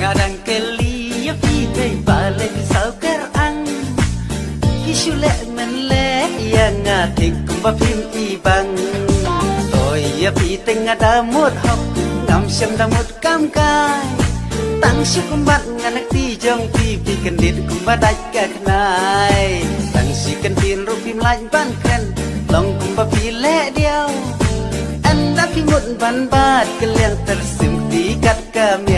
Kadang kali ya pitai balik saukar ang Kisule menle yang ngatik kumbapim ibang Toy ya pitai ngadamut hok ngam syam damut kam kai Tang syukumbat nganak tijong pipi kendit kumbadat kaknai Tang syukantin rupim lain bankan long kumbapi le diau Anda pimut ban bat kalian tersimti kat kami